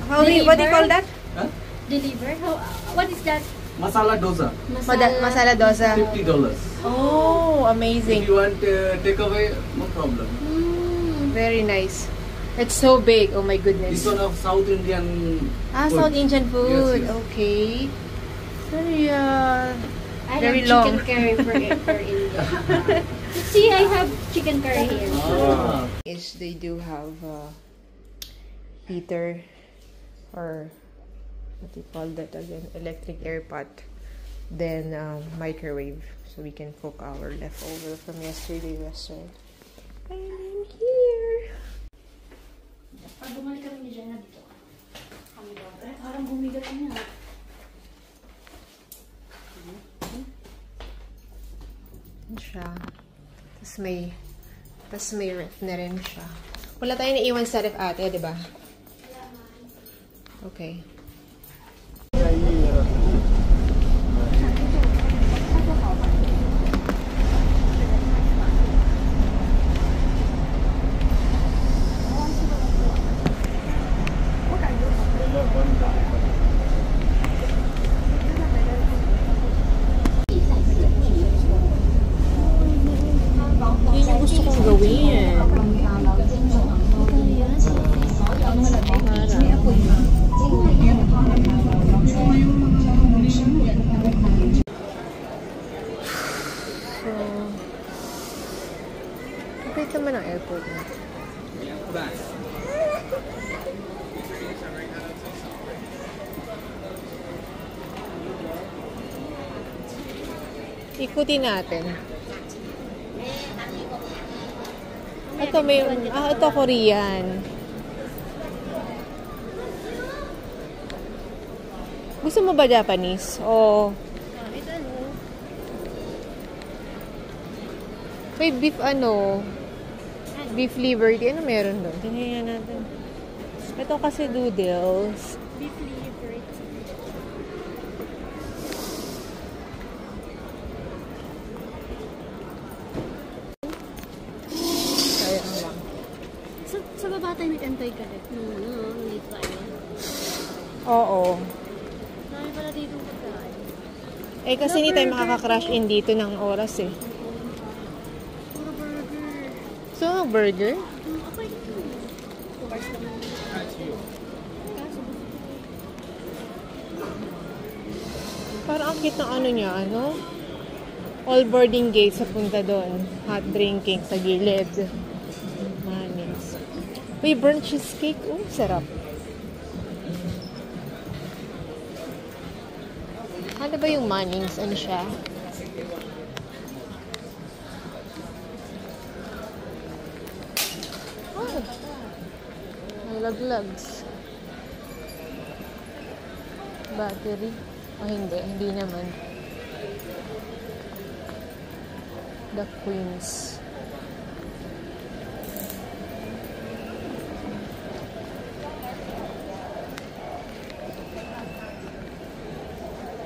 what do you call that? Huh? Deliver? What is that? Masala dosa. Masala dosa. $50. Oh, amazing. If you want takeaway, no problem. Very nice. It's so big. Oh my goodness. This one of South Indian food. South Indian food. Yes. Okay. Very, I very have long. chicken curry for India. See, I have chicken curry here. Ah. Is they do have heater or what do you call that again? Electric air pot. Then microwave, so we can cook our leftover from yesterday's restaurant. And I'm here. Pag bumalik kami ni Jenna dito. Kami daw. Parang bumigat niya. Yan siya. Tapos may ref na rin siya. Wala tayong naiwan sa ref ate, di ba? Okay. Yun yung gusto kong gawin. So, kapit naman ang airport na. Ikutin natin. Ito may ito Korean. Gusto mo ba Japanese? O may beef beef liberty. Ano meron doon? Tingnan natin. Ito kasi noodles. Beef liver. Sayang lang. Sa baba tayo nag-antay ka rin. Late tayo. Oo. Dami pala dito pagkain. Eh kasi hindi tayo makaka-crash in dito ng oras eh. Puro burger. So, burger? Okay ito. 2 hours naman. Kaso Parang ang cute ng ano niya, all boarding gates sa punta doon. Hot drinking sa gilid. Manis. Uy, burnt cheesecake. Sarap. Ano ba yung manings? Ano siya? Oh. May laglags. Battery. Hindi naman. The Queens.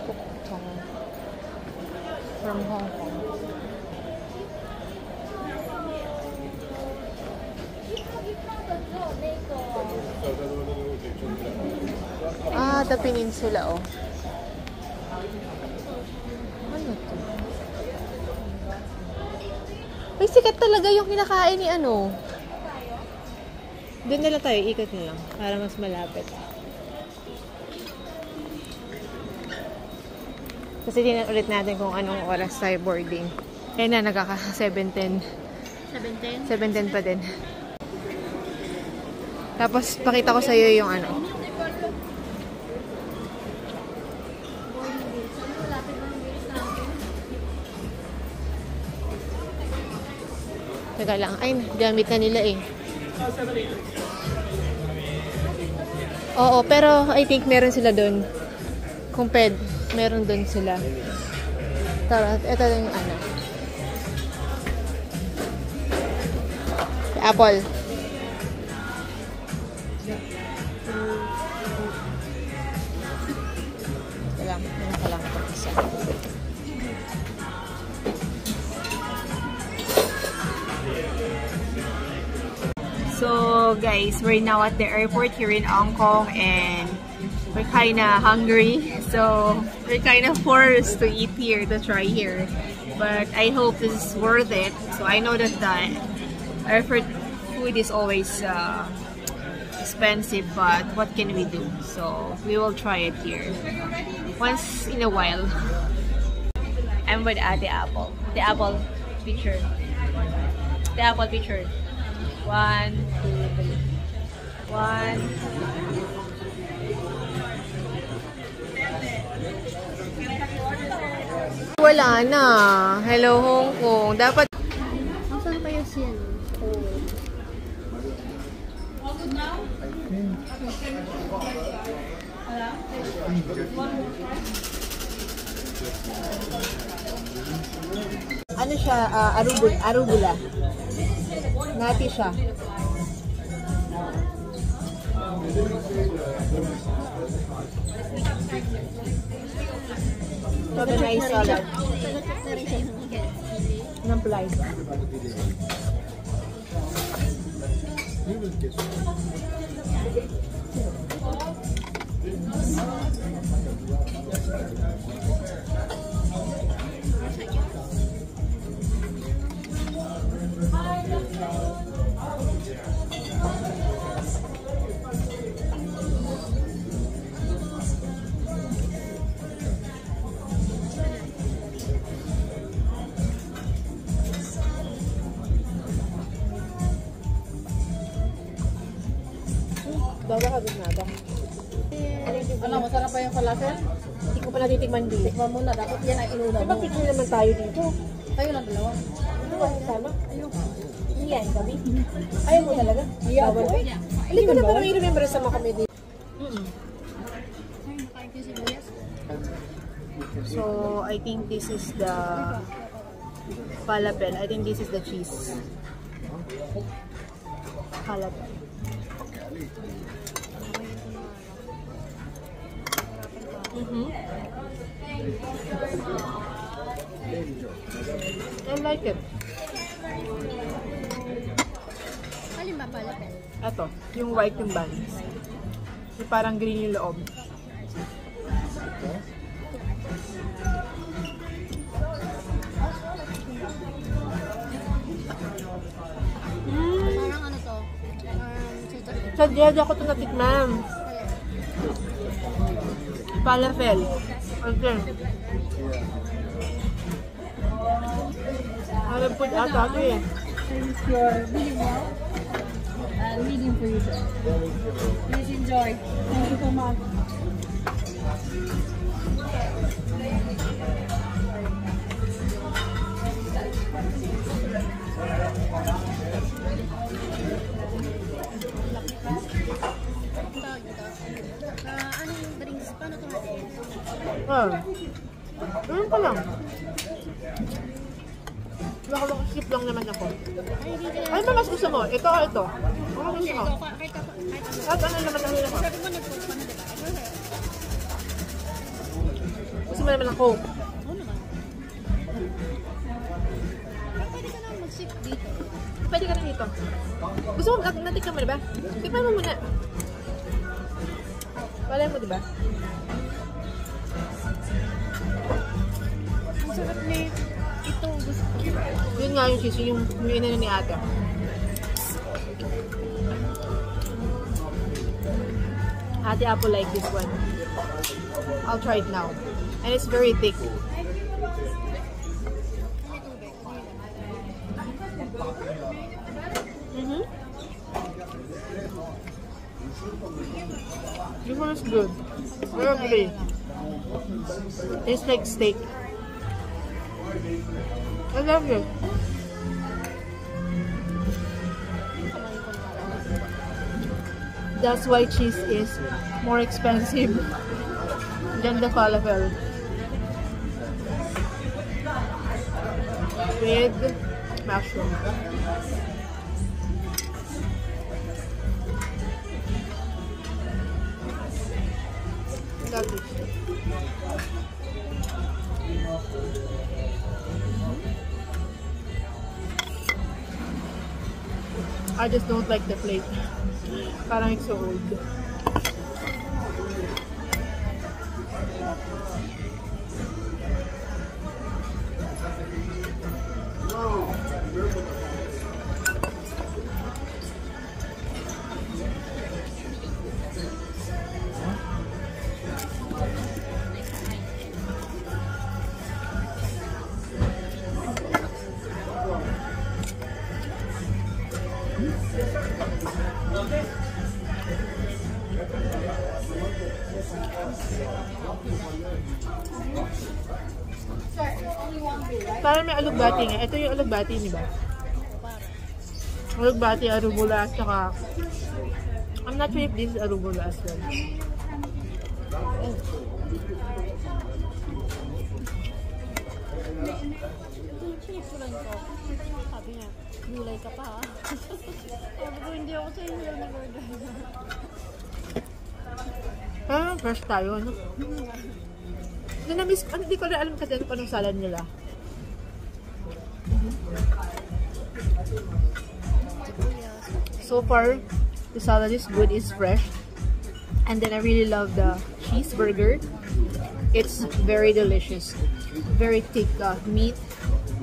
Pukchong. From Hong Kong. The Peninsula, Ano to? Ay, sikat talaga yung kinakain ni Doon na lang tayo, ikot na lang. Para mas malapit. Kasi tingnan ulit natin kung anong oras tayo boarding. Kaya na, nagkaka 7:10. 7:10? 7:10 pa din. Tapos, pakita ko sa'yo yung Teka lang. Ay, gamit na nila eh. Oo, pero I think meron sila doon. Kung meron doon sila. Tara, ito yung Apple. Ito lang. Ito lang ito isa. So, guys, we're now at the airport here in Hong Kong and we're kinda hungry, so we're kinda forced to eat here, to try here. But I hope this is worth it. So I know that the airport food is always expensive, but what can we do? So we will try it here once in a while. I'm with the apple. The apple picture. The apple picture. 1, 2, 3. 1. Wala na. Hello Hong Kong. Dapat. Saan kayo siya? Ano siya? Arugula. Nati siya. Organized salad. Ng plies. Bawa ka nada. Ano, masarap pa yung falafel? Hindi ko pa natitikman din. Tikman mo na, dapat yan ay inuna Diba mo. picture naman tayo dito? Tayo lang dalawa. Ano ba sama? Iyan kami. Ayaw mo talaga? Ayaw Bawal ko. ba? Hindi ko na parang i-remember sama kami dito. So, I think this is the falafel. I think this is the cheese. Falafel. I like it. Alin ba falafel? Ito, yung white yung buns. Yung parang green yung loob. Parang ano to? Sa Jeddah ako ito natikman. Falafel. Okay. Arab food ata ito eh. Medium for you, sir. Please enjoy. Thank you so much. Anong drinks? Paano ito natin? Ganun pa lang. Makakasip lang naman ako. Ano ba mas gusto mo? Ito o ito? Ano mas gusto mo? At ano naman ang ako? Sabi mo nag-cook pa na, diba? Gusto mo naman ang Coke? Oo naman. Pwede ka naman mag-sip dito. Pwede ka na dito. Gusto mo, natikman mo diba? Tikman mo muna. Wala mo diba? Ang sarap ni ito. Gusto ko. Yun nga yung cheese, yung minana ni ate. Ate Apple like this one. I'll try it now. And it's very thick. This one is good. Very good. It's like steak. I love it. That's why cheese is more expensive than the falafel. With mushroom. Love it. I just don't like the plate. Parang it's so old. Parang may alugbati nga. Ito yung alugbati, di ba? Alugbati, arugula, at saka I'm not sure if this is arugula as well. Sinisulan ko. Sabi niya, gulay ka pa ha? Sabi ko, hindi ako sa inyo na burger. Ah, fresh tayo, no? Na-miss, hindi ko na alam kasi ano pa nung salad nila. So far, the salad is good, it's fresh. And then I really love the cheeseburger. It's very delicious. Very thick meat.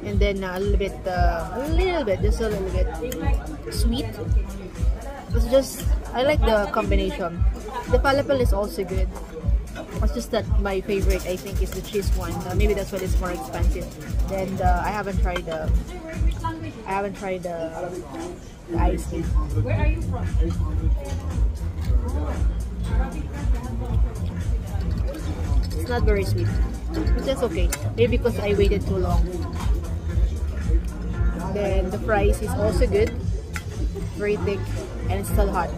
And then just a little bit sweet. It's just, I like the combination. The falafel is also good. It's just that my favorite, I think, is the cheese one. Maybe that's why it's more expensive. Then I haven't tried the ice cream. Where are you from? It's not very sweet. It's just okay. Maybe because I waited too long. Then the fries is also good. Very thick and it's still hot.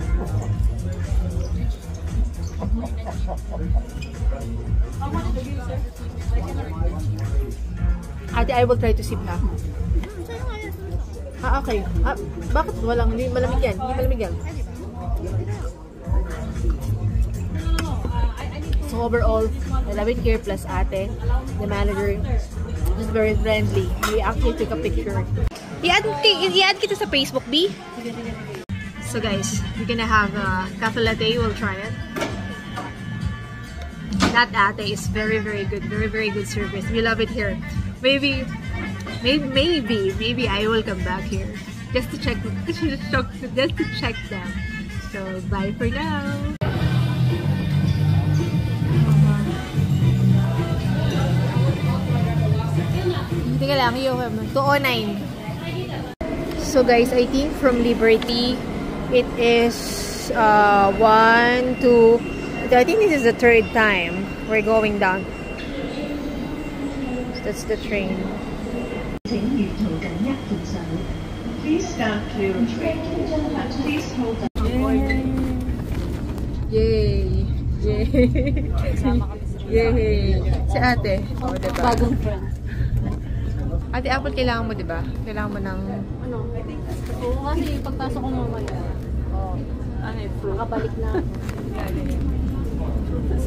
Ate, I will try to sip na. Ah, okay. Ah, bakit walang, hindi malamig yan? Hindi malamig yan. So overall, I love it here, plus ate, the manager, just very friendly. We actually took a picture. I-add kita sa Facebook, B? So guys, we're gonna have a cafe latte. We'll try it. That ate is very, very good. Very, very good service. We love it here. Maybe I will come back here just to check them. So bye for now. Tingnan lang yung 209. So guys, I think from Liberty it is 1, 2. I think this is the third time we're going down. That's the train. Please stand clear of train and please hold on. Yay! Yay! Yay! Si ate. Oh, diba? Bagong friend. Ate Apple, kailangan mo, diba? Kailangan mo ng... Ano? Oo, kasi pagpasok ko mamaya. Oo. Ano yung flu? Nakabalik na. Kasi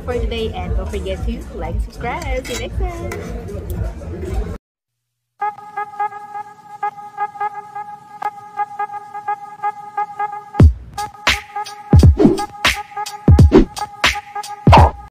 for today, and don't forget to like and subscribe. See you next time.